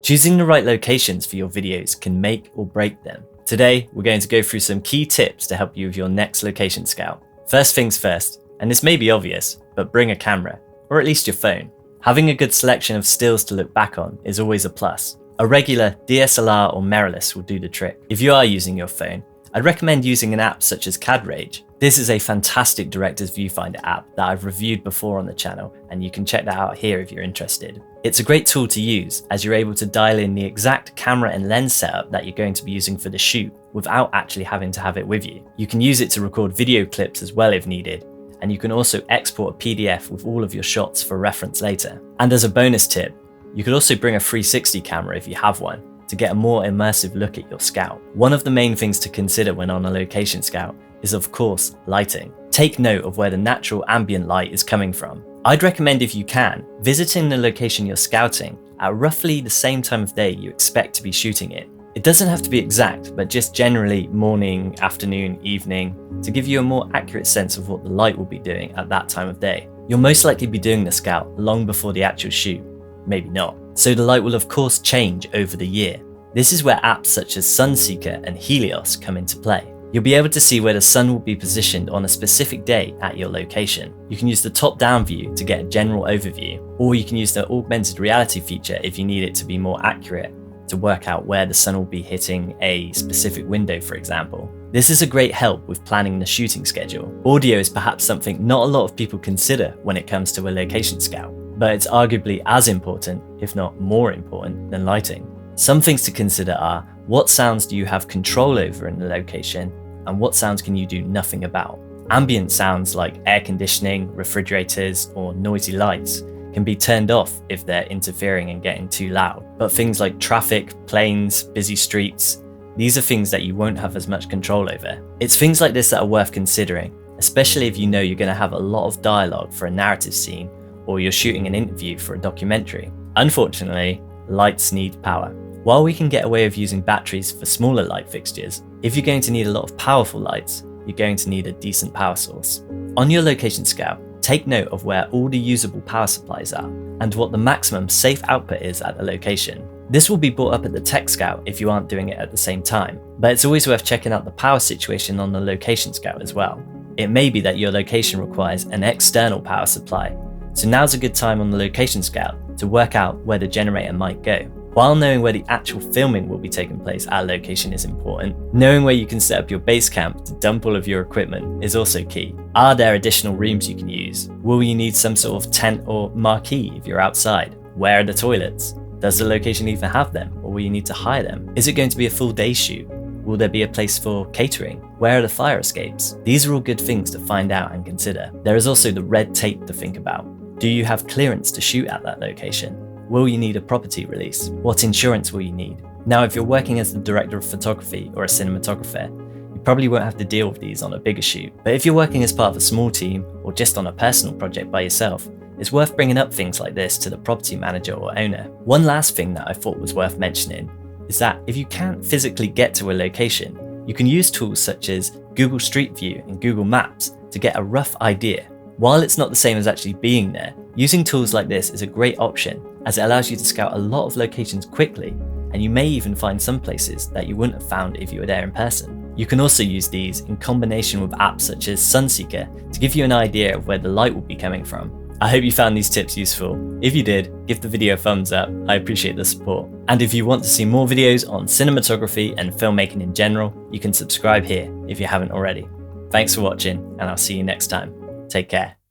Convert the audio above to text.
Choosing the right locations for your videos can make or break them. Today, we're going to go through some key tips to help you with your next location scout. First things first, and this may be obvious, but bring a camera, or at least your phone. Having a good selection of stills to look back on is always a plus. A regular DSLR or mirrorless will do the trick. If you are using your phone, I'd recommend using an app such as Cadrage. This is a fantastic director's viewfinder app that I've reviewed before on the channel, and you can check that out here if you're interested. It's a great tool to use as you're able to dial in the exact camera and lens setup that you're going to be using for the shoot without actually having to have it with you. You can use it to record video clips as well if needed, and you can also export a PDF with all of your shots for reference later. And as a bonus tip, you could also bring a 360 camera if you have one, to get a more immersive look at your scout. One of the main things to consider when on a location scout is of course lighting. Take note of where the natural ambient light is coming from. I'd recommend, if you can, visiting the location you're scouting at roughly the same time of day you expect to be shooting it. It doesn't have to be exact, but just generally morning, afternoon, evening, to give you a more accurate sense of what the light will be doing at that time of day. You'll most likely be doing the scout long before the actual shoot, maybe not. So the light will of course change over the year. This is where apps such as Sunseeker and Helios come into play. You'll be able to see where the sun will be positioned on a specific day at your location. You can use the top-down view to get a general overview, or you can use the augmented reality feature if you need it to be more accurate, to work out where the sun will be hitting a specific window, for example. This is a great help with planning the shooting schedule. Audio is perhaps something not a lot of people consider when it comes to a location scout, but it's arguably as important, if not more important, than lighting. Some things to consider are, what sounds do you have control over in the location, and what sounds can you do nothing about? Ambient sounds like air conditioning, refrigerators, or noisy lights can be turned off if they're interfering and getting too loud. But things like traffic, planes, busy streets, these are things that you won't have as much control over. It's things like this that are worth considering, especially if you know you're going to have a lot of dialogue for a narrative scene, or you're shooting an interview for a documentary. Unfortunately, lights need power. While we can get away with using batteries for smaller light fixtures, if you're going to need a lot of powerful lights, you're going to need a decent power source. On your location scout, take note of where all the usable power supplies are, and what the maximum safe output is at the location. This will be brought up at the tech scout if you aren't doing it at the same time, but it's always worth checking out the power situation on the location scout as well. It may be that your location requires an external power supply, so now's a good time on the location scout to work out where the generator might go. While knowing where the actual filming will be taking place at a location is important, knowing where you can set up your base camp to dump all of your equipment is also key. Are there additional rooms you can use? Will you need some sort of tent or marquee if you're outside? Where are the toilets? Does the location even have them, or will you need to hire them? Is it going to be a full day shoot? Will there be a place for catering? Where are the fire escapes? These are all good things to find out and consider. There is also the red tape to think about. Do you have clearance to shoot at that location? Will you need a property release? What insurance will you need? Now, if you're working as the director of photography or a cinematographer, you probably won't have to deal with these on a bigger shoot. But if you're working as part of a small team or just on a personal project by yourself, it's worth bringing up things like this to the property manager or owner. One last thing that I thought was worth mentioning is that if you can't physically get to a location, you can use tools such as Google Street View and Google Maps to get a rough idea. While it's not the same as actually being there, using tools like this is a great option, as it allows you to scout a lot of locations quickly, and you may even find some places that you wouldn't have found if you were there in person. You can also use these in combination with apps such as Sunseeker to give you an idea of where the light will be coming from. I hope you found these tips useful. If you did, give the video a thumbs up, I appreciate the support. And if you want to see more videos on cinematography and filmmaking in general, you can subscribe here if you haven't already. Thanks for watching, and I'll see you next time. Take care.